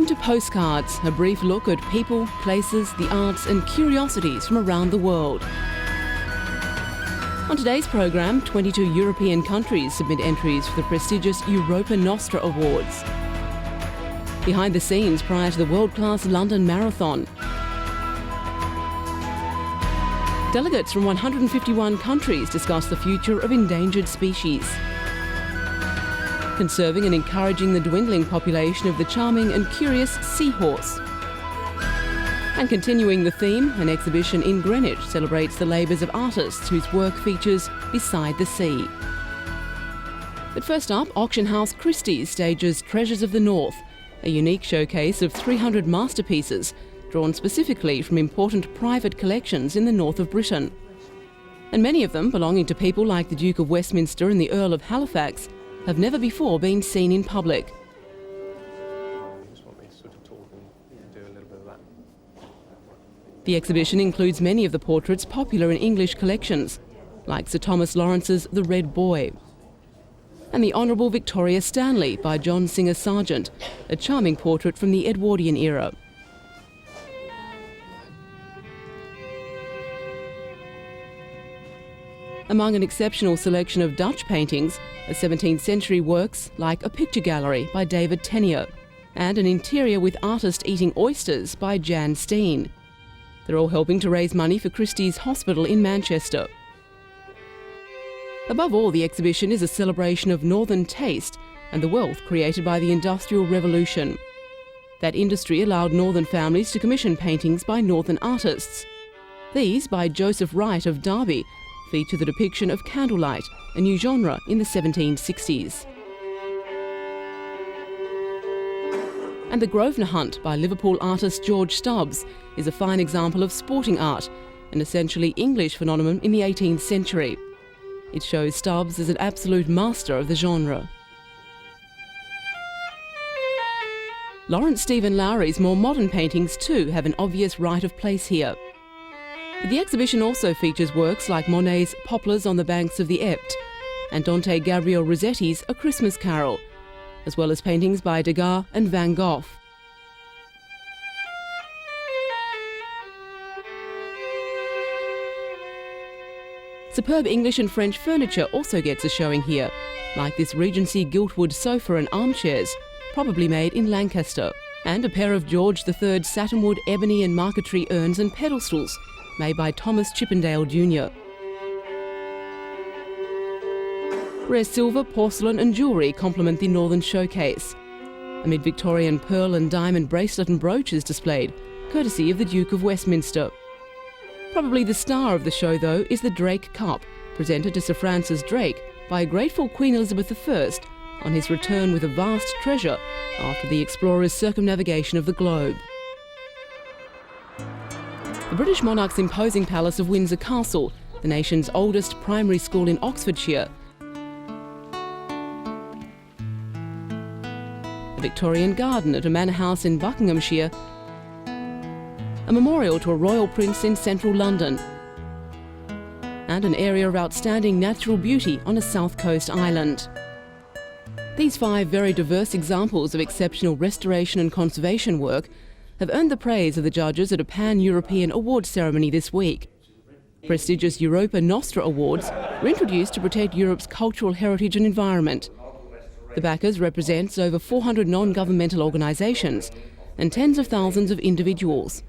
Welcome to Postcards, a brief look at people, places, the arts and curiosities from around the world. On today's program, 22 European countries submit entries for the prestigious Europa Nostra Awards. Behind the scenes prior to the world-class London Marathon. Delegates from 151 countries discuss the future of endangered species. Conserving and encouraging the dwindling population of the charming and curious seahorse. And continuing the theme, an exhibition in Greenwich celebrates the labours of artists whose work features beside the sea. But first up, auction house Christie's stages Treasures of the North, a unique showcase of 300 masterpieces drawn specifically from important private collections in the north of Britain. And many of them, belonging to people like the Duke of Westminster and the Earl of Halifax, have never before been seen in public. The exhibition includes many of the portraits popular in English collections, like Sir Thomas Lawrence's The Red Boy, and the Honourable Victoria Stanley by John Singer Sargent, a charming portrait from the Edwardian era. Among an exceptional selection of Dutch paintings are 17th century works like A Picture Gallery by David Tenier and an interior with artist eating oysters by Jan Steen. They're all helping to raise money for Christie's Hospital in Manchester. Above all, the exhibition is a celebration of northern taste and the wealth created by the Industrial Revolution. That industry allowed northern families to commission paintings by northern artists. These, by Joseph Wright of Derby, feature the depiction of candlelight, a new genre in the 1760s. And The Grosvenor Hunt by Liverpool artist George Stubbs is a fine example of sporting art, an essentially English phenomenon in the 18th century. It shows Stubbs as an absolute master of the genre. Lawrence Stephen Lowry's more modern paintings too have an obvious right of place here. But the exhibition also features works like Monet's Poplars on the Banks of the Epte and Dante Gabriel Rossetti's A Christmas Carol, as well as paintings by Degas and Van Gogh. Superb English and French furniture also gets a showing here, like this Regency giltwood sofa and armchairs, probably made in Lancaster, and a pair of George III satinwood ebony and marquetry urns and pedestals, made by Thomas Chippendale Jr. Rare silver, porcelain and jewellery complement the Northern Showcase. A mid-Victorian pearl and diamond bracelet and brooch is displayed, courtesy of the Duke of Westminster. Probably the star of the show, though, is the Drake Cup, presented to Sir Francis Drake by a grateful Queen Elizabeth I on his return with a vast treasure after the explorer's circumnavigation of the globe. The British monarch's imposing palace of Windsor Castle, the nation's oldest primary school in Oxfordshire. A Victorian garden at a manor house in Buckinghamshire. A memorial to a royal prince in central London. And an area of outstanding natural beauty on a south coast island. These 5 very diverse examples of exceptional restoration and conservation work have earned the praise of the judges at a pan-European awards ceremony this week. Prestigious Europa Nostra Awards were introduced to protect Europe's cultural heritage and environment. The backers represents over 400 non-governmental organisations and tens of thousands of individuals.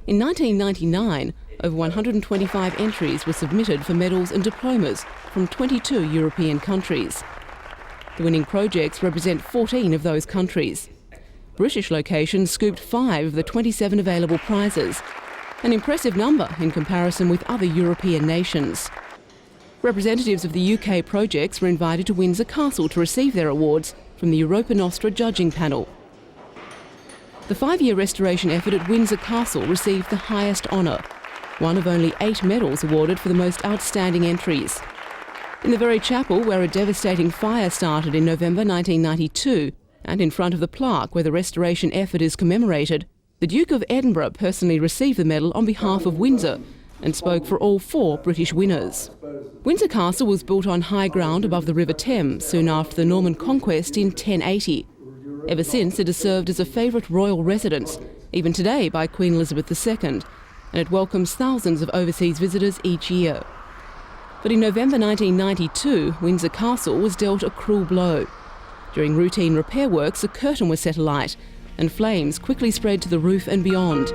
In 1999, over 125 entries were submitted for medals and diplomas from 22 European countries. The winning projects represent 14 of those countries. British locations scooped 5 of the 27 available prizes, an impressive number in comparison with other European nations. Representatives of the UK projects were invited to Windsor Castle to receive their awards from the Europa Nostra judging panel. The 5-year restoration effort at Windsor Castle received the highest honour, one of only 8 medals awarded for the most outstanding entries. In the very chapel where a devastating fire started in November 1992, and in front of the plaque where the restoration effort is commemorated, the Duke of Edinburgh personally received the medal on behalf of Windsor and spoke for all 4 British winners. Windsor Castle was built on high ground above the River Thames soon after the Norman conquest in 1080. Ever since, it has served as a favourite royal residence, even today by Queen Elizabeth II, and it welcomes thousands of overseas visitors each year. But in November 1992, Windsor Castle was dealt a cruel blow. During routine repair works, a curtain was set alight, and flames quickly spread to the roof and beyond.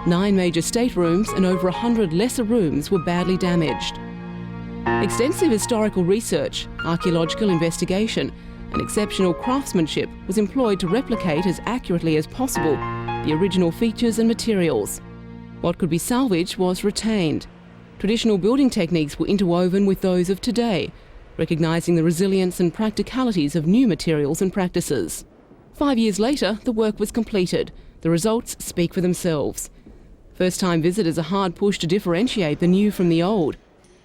9 major staterooms and over 100 lesser rooms were badly damaged. Extensive historical research, archaeological investigation, and exceptional craftsmanship was employed to replicate as accurately as possible the original features and materials. What could be salvaged was retained. Traditional building techniques were interwoven with those of today, recognising the resilience and practicalities of new materials and practices. 5 years later, the work was completed. The results speak for themselves. First-time visitors are hard pushed to differentiate the new from the old.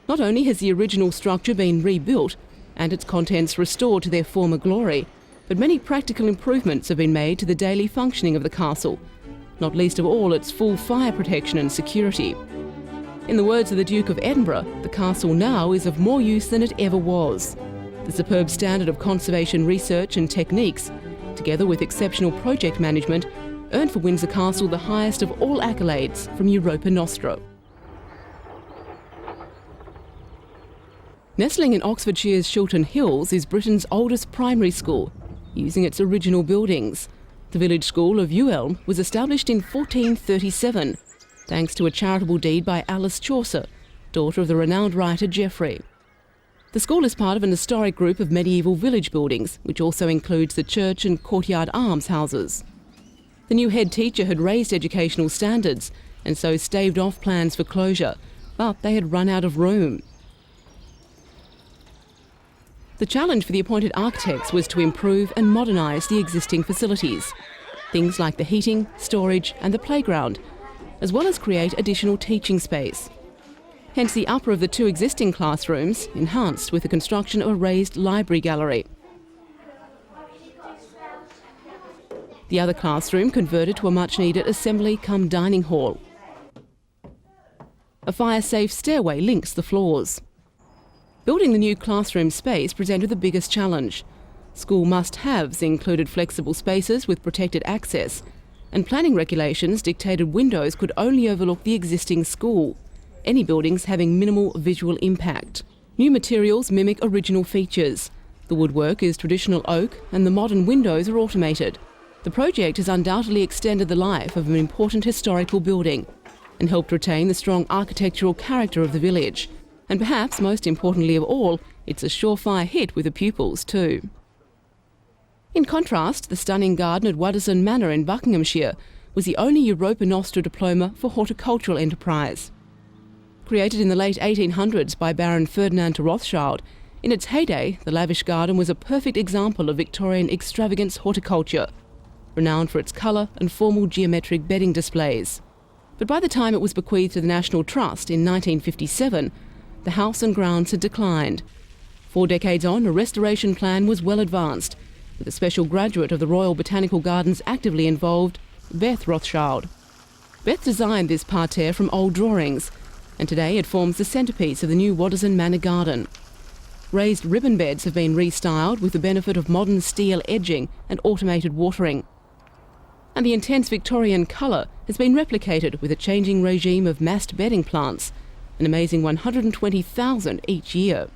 Not only has the original structure been rebuilt and its contents restored to their former glory, but many practical improvements have been made to the daily functioning of the castle, not least of all its full fire protection and security. In the words of the Duke of Edinburgh, the castle now is of more use than it ever was. The superb standard of conservation research and techniques, together with exceptional project management, earned for Windsor Castle the highest of all accolades from Europa Nostra. Nestling in Oxfordshire's Shilton Hills is Britain's oldest primary school, using its original buildings. The village school of Ewelme was established in 1437, thanks to a charitable deed by Alice Chaucer, daughter of the renowned writer Geoffrey. The school is part of an historic group of medieval village buildings, which also includes the church and courtyard arms houses. The new head teacher had raised educational standards and so staved off plans for closure, but they had run out of room. The challenge for the appointed architects was to improve and modernise the existing facilities, things like the heating, storage and the playground, as well as create additional teaching space. Hence the upper of the 2 existing classrooms, enhanced with the construction of a raised library gallery. The other classroom converted to a much-needed assembly-cum-dining hall. A fire-safe stairway links the floors. Building the new classroom space presented the biggest challenge. School must-haves included flexible spaces with protected access, and planning regulations dictated windows could only overlook the existing school, any buildings having minimal visual impact. New materials mimic original features. The woodwork is traditional oak and the modern windows are automated. The project has undoubtedly extended the life of an important historical building and helped retain the strong architectural character of the village. And perhaps most importantly of all, it's a surefire hit with the pupils too. In contrast, the stunning garden at Waddesdon Manor in Buckinghamshire was the only Europa Nostra diploma for horticultural enterprise. Created in the late 1800s by Baron Ferdinand de Rothschild, in its heyday, the lavish garden was a perfect example of Victorian extravagance horticulture, renowned for its colour and formal geometric bedding displays. But by the time it was bequeathed to the National Trust in 1957, the house and grounds had declined. 4 decades on, a restoration plan was well advanced, with a special graduate of the Royal Botanical Gardens actively involved, Beth Rothschild. Beth designed this parterre from old drawings, and today it forms the centrepiece of the new Waddesdon Manor garden. Raised ribbon beds have been restyled with the benefit of modern steel edging and automated watering. And the intense Victorian colour has been replicated with a changing regime of massed bedding plants, an amazing 120,000 each year.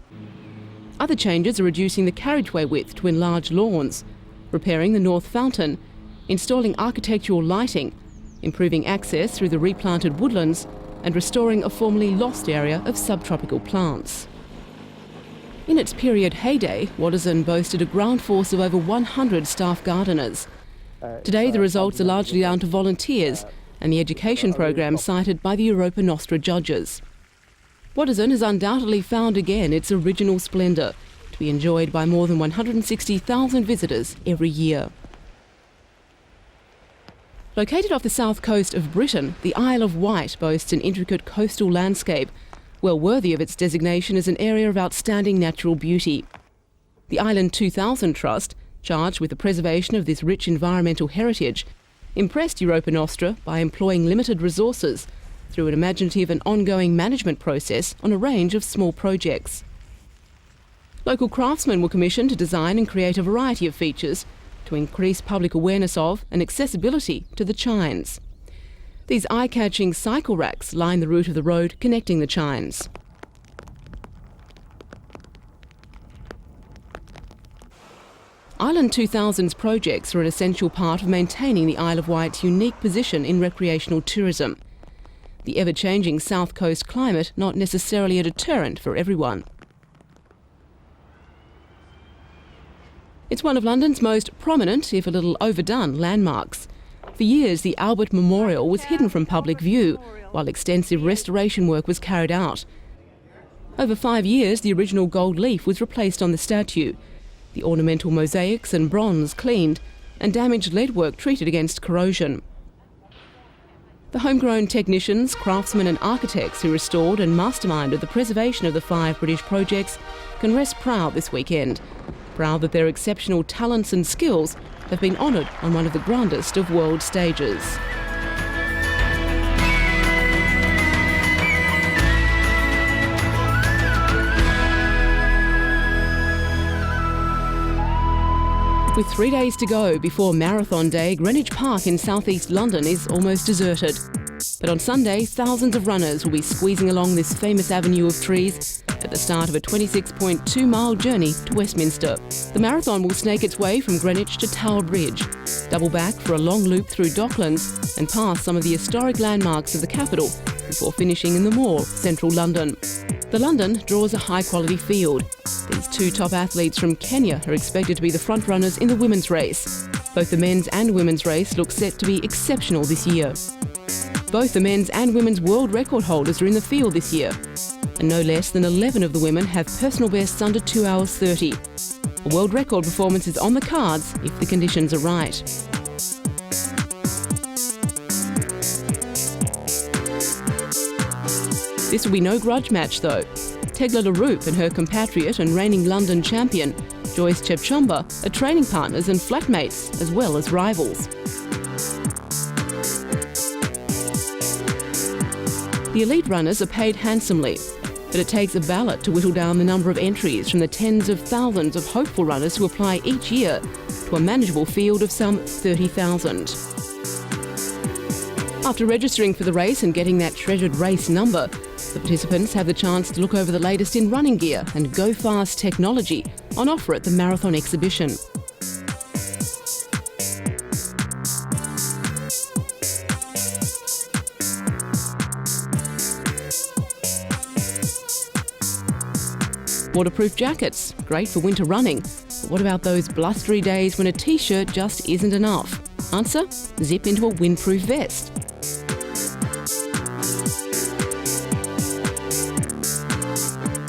Other changes are reducing the carriageway width to enlarge lawns, repairing the north fountain, installing architectural lighting, improving access through the replanted woodlands, and restoring a formerly lost area of subtropical plants. In its period heyday, Waddesdon boasted a ground force of over 100 staff gardeners. Today the results are largely down to volunteers and the education program cited by the Europa Nostra judges. Waddesdon has undoubtedly found again its original splendour, to be enjoyed by more than 160,000 visitors every year. Located off the south coast of Britain, the Isle of Wight boasts an intricate coastal landscape, well worthy of its designation as an area of outstanding natural beauty. The Island 2000 Trust, charged with the preservation of this rich environmental heritage, impressed Europa Nostra by employing limited resources through an imaginative and ongoing management process on a range of small projects. Local craftsmen were commissioned to design and create a variety of features to increase public awareness of and accessibility to the chines. These eye-catching cycle racks line the route of the road connecting the chines. Island 2000's projects are an essential part of maintaining the Isle of Wight's unique position in recreational tourism. The ever-changing south coast climate not necessarily a deterrent for everyone. It's one of London's most prominent, if a little overdone, landmarks. For years, the Albert Memorial was hidden from public view, while extensive restoration work was carried out. Over 5 years, the original gold leaf was replaced on the statue, the ornamental mosaics and bronze cleaned, and damaged leadwork treated against corrosion. The homegrown technicians, craftsmen and architects who restored and masterminded the preservation of the 5 British projects can rest proud this weekend, proud that their exceptional talents and skills have been honoured on one of the grandest of world stages. With 3 days to go before Marathon Day, Greenwich Park in southeast London is almost deserted. But on Sunday, thousands of runners will be squeezing along this famous avenue of trees at the start of a 26.2-mile journey to Westminster. The marathon will snake its way from Greenwich to Tower Bridge, double back for a long loop through Docklands and past some of the historic landmarks of the capital before finishing in the Mall, central London. The London draws a high-quality field. These 2 top athletes from Kenya are expected to be the front-runners in the women's race. Both the men's and women's race look set to be exceptional this year. Both the men's and women's world record holders are in the field this year, and no less than 11 of the women have personal bests under 2 hours 30. A world record performance is on the cards if the conditions are right. This will be no grudge match though. Tegla LaRoupe and her compatriot and reigning London champion, Joyce Chepchumba, are training partners and flatmates, as well as rivals. The elite runners are paid handsomely, but it takes a ballot to whittle down the number of entries from the tens of thousands of hopeful runners who apply each year to a manageable field of some 30,000. After registering for the race and getting that treasured race number, the participants have the chance to look over the latest in running gear and go-fast technology on offer at the marathon exhibition. Waterproof jackets, great for winter running. But what about those blustery days when a t-shirt just isn't enough? Answer: zip into a windproof vest.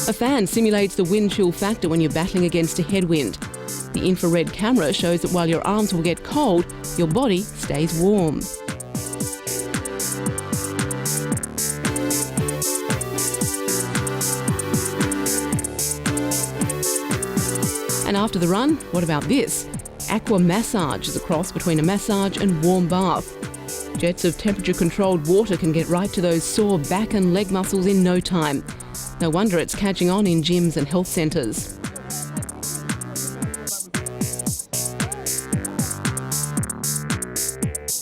A fan simulates the wind chill factor when you're battling against a headwind. The infrared camera shows that while your arms will get cold, your body stays warm. And after the run, what about this? Aqua massage is a cross between a massage and warm bath. Jets of temperature-controlled water can get right to those sore back and leg muscles in no time. No wonder it's catching on in gyms and health centres.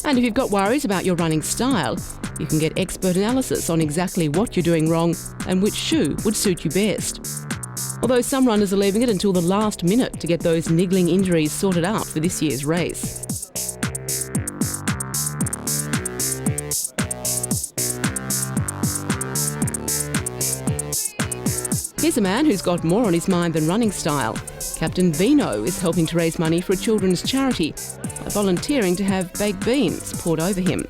And if you've got worries about your running style, you can get expert analysis on exactly what you're doing wrong and which shoe would suit you best. Although some runners are leaving it until the last minute to get those niggling injuries sorted out for this year's race. Here's a man who's got more on his mind than running style. Captain Beano is helping to raise money for a children's charity by volunteering to have baked beans poured over him.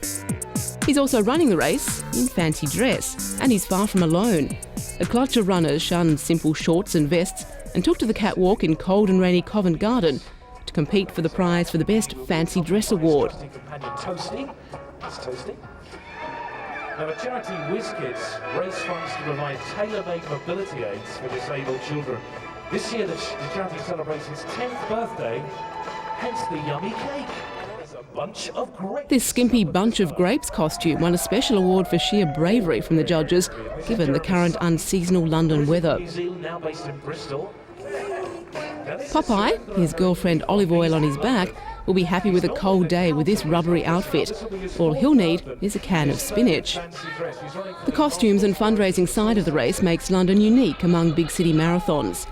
He's also running the race in fancy dress, and he's far from alone. A clutch of runners shunned simple shorts and vests and took to the catwalk in cold and rainy Covent Garden to compete for the prize for the Best Fancy Dress Award. Now, a charity WizKids raise funds to provide tailor-made mobility aids for disabled children. This year, the charity celebrates its 10th birthday, hence the yummy cake. It's a bunch of grapes. This skimpy bunch of grapes costume won a special award for sheer bravery from the judges, given the current unseasonal London weather. Now based in Bristol. Popeye, his girlfriend Olive Oil on his back, will be happy with a cold day with this rubbery outfit. All he'll need is a can of spinach. The costumes and fundraising side of the race makes London unique among big city marathons.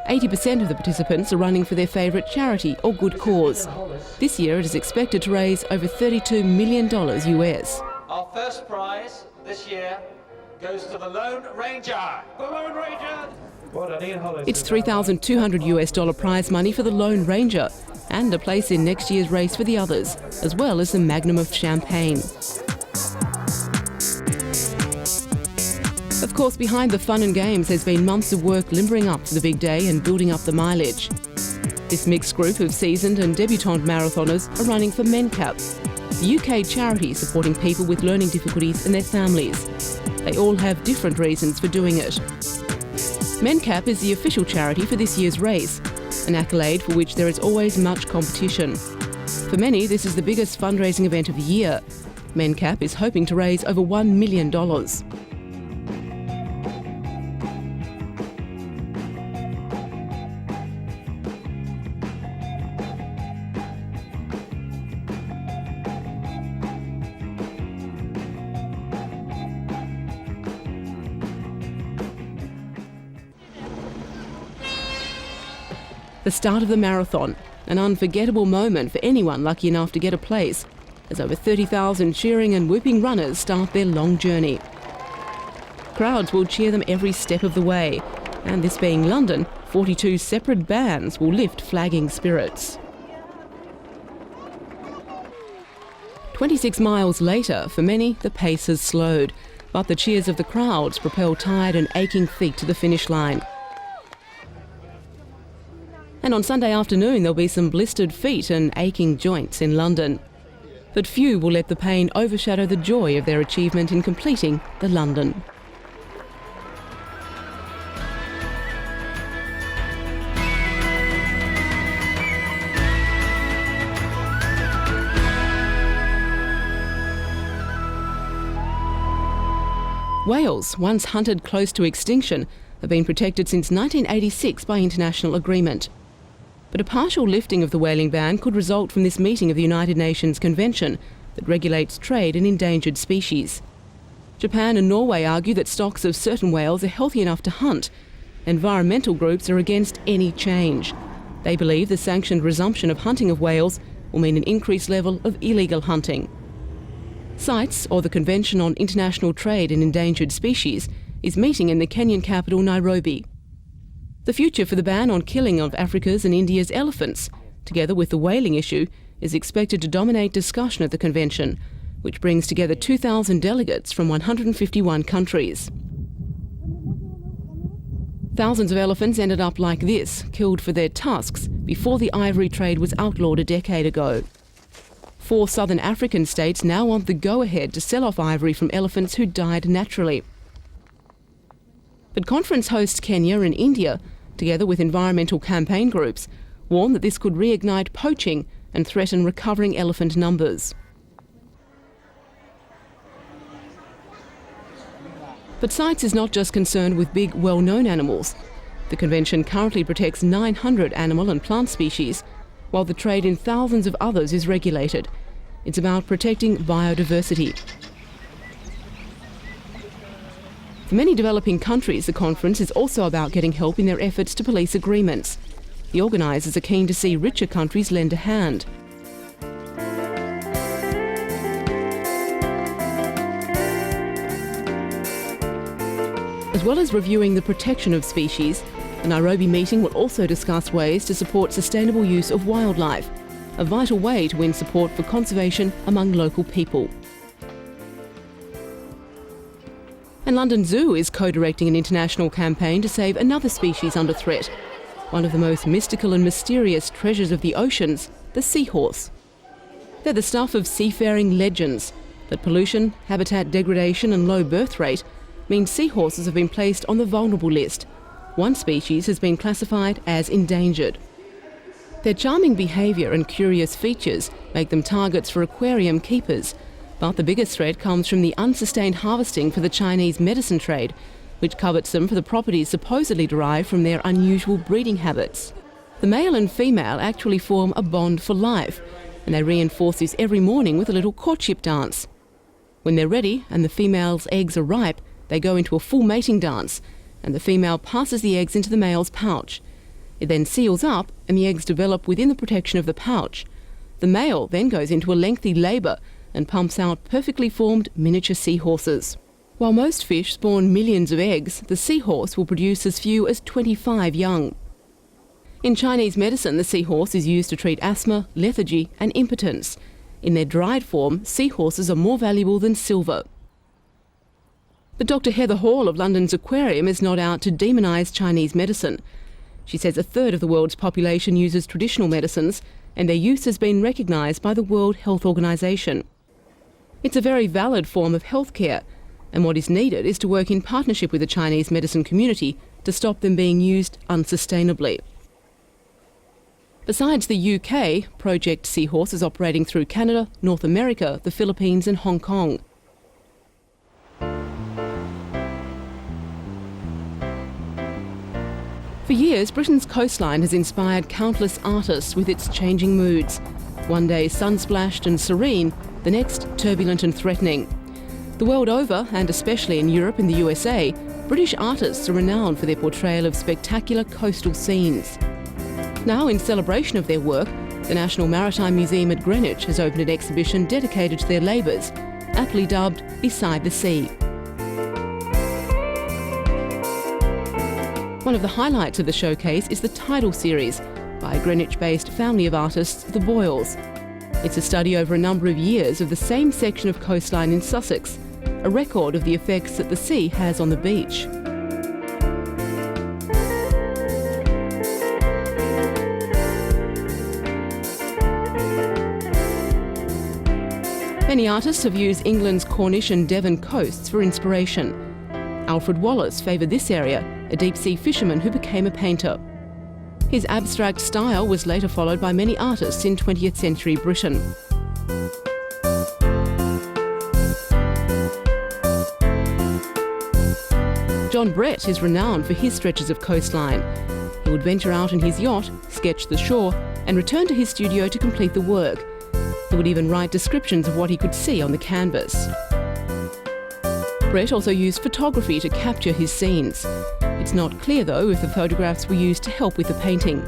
80% of the participants are running for their favourite charity or good cause. This year it is expected to raise over $32 million US. Our first prize this year goes to the Lone Ranger. The Lone Ranger! It's $3,200 US prize money for the Lone Ranger and a place in next year's race for the others, as well as a magnum of champagne. Of course, behind the fun and games, there's been months of work limbering up for the big day and building up the mileage. This mixed group of seasoned and debutante marathoners are running for MENCAP, the UK charity supporting people with learning difficulties and their families. They all have different reasons for doing it. MENCAP is the official charity for this year's race, an accolade for which there is always much competition. For many, this is the biggest fundraising event of the year. MENCAP is hoping to raise over $1 million. The start of the marathon, an unforgettable moment for anyone lucky enough to get a place, as over 30,000 cheering and whooping runners start their long journey. Crowds will cheer them every step of the way, and this being London, 42 separate bands will lift flagging spirits. 26 miles later, for many, the pace has slowed, but the cheers of the crowds propel tired and aching feet to the finish line. And on Sunday afternoon there'll be some blistered feet and aching joints in London. But few will let the pain overshadow the joy of their achievement in completing the London. Whales, once hunted close to extinction, have been protected since 1986 by international agreement. But a partial lifting of the whaling ban could result from this meeting of the United Nations Convention that regulates trade in endangered species. Japan and Norway argue that stocks of certain whales are healthy enough to hunt. Environmental groups are against any change. They believe the sanctioned resumption of hunting of whales will mean an increased level of illegal hunting. CITES, or the Convention on International Trade in Endangered Species, is meeting in the Kenyan capital Nairobi. The future for the ban on killing of Africa's and India's elephants, together with the whaling issue, is expected to dominate discussion at the convention, which brings together 2,000 delegates from 151 countries. Thousands of elephants ended up like this, killed for their tusks before the ivory trade was outlawed a decade ago. 4 southern African states now want the go-ahead to sell off ivory from elephants who died naturally. But conference hosts Kenya and India, together with environmental campaign groups, warn that this could reignite poaching and threaten recovering elephant numbers. But CITES is not just concerned with big, well-known animals. The convention currently protects 900 animal and plant species, while the trade in thousands of others is regulated. It's about protecting biodiversity. For many developing countries, the conference is also about getting help in their efforts to police agreements. The organisers are keen to see richer countries lend a hand. As well as reviewing the protection of species, the Nairobi meeting will also discuss ways to support sustainable use of wildlife, a vital way to win support for conservation among local people. And London Zoo is co-directing an international campaign to save another species under threat, one of the most mystical and mysterious treasures of the oceans, the seahorse. They're the stuff of seafaring legends, but pollution, habitat degradation and low birth rate mean seahorses have been placed on the vulnerable list. One species has been classified as endangered. Their charming behaviour and curious features make them targets for aquarium keepers, but the biggest threat comes from the unsustained harvesting for the Chinese medicine trade, which covets them for the properties supposedly derived from their unusual breeding habits. The male and female actually form a bond for life, and they reinforce this every morning with a little courtship dance. When they're ready and the female's eggs are ripe, they go into a full mating dance, and the female passes the eggs into the male's pouch. It then seals up and the eggs develop within the protection of the pouch. The male then goes into a lengthy labour and pumps out perfectly formed miniature seahorses. While most fish spawn millions of eggs, the seahorse will produce as few as 25 young. In Chinese medicine, the seahorse is used to treat asthma, lethargy and impotence. In their dried form, seahorses are more valuable than silver. But Dr. Heather Hall of London's Aquarium is not out to demonise Chinese medicine. She says a third of the world's population uses traditional medicines, and their use has been recognised by the World Health Organization. It's a very valid form of healthcare, and what is needed is to work in partnership with the Chinese medicine community to stop them being used unsustainably. Besides the UK, Project Seahorse is operating through Canada, North America, the Philippines and Hong Kong. For years, Britain's coastline has inspired countless artists with its changing moods. One day sun-splashed and serene, the next turbulent and threatening. The world over, and especially in Europe and the USA, British artists are renowned for their portrayal of spectacular coastal scenes. Now, in celebration of their work, the National Maritime Museum at Greenwich has opened an exhibition dedicated to their labours, aptly dubbed Beside the Sea. One of the highlights of the showcase is the Tidal series by a Greenwich-based family of artists, the Boyles. It's a study over a number of years of the same section of coastline in Sussex, a record of the effects that the sea has on the beach. Many artists have used England's Cornish and Devon coasts for inspiration. Alfred Wallace favoured this area, a deep-sea fisherman who became a painter. His abstract style was later followed by many artists in 20th century Britain. John Brett is renowned for his stretches of coastline. He would venture out in his yacht, sketch the shore, and return to his studio to complete the work. He would even write descriptions of what he could see on the canvas. Brett also used photography to capture his scenes. It's not clear, though, if the photographs were used to help with the painting.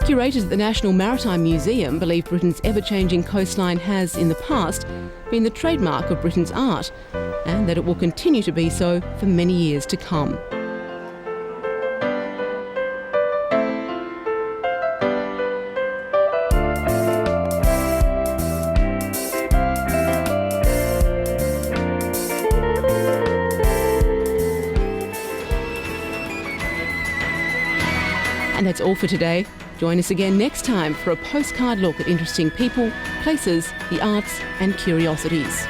Curators at the National Maritime Museum believe Britain's ever-changing coastline has, in the past, been the trademark of Britain's art, and that it will continue to be so for many years to come. And that's all for today. Join us again next time for a postcard look at interesting people, places, the arts and curiosities.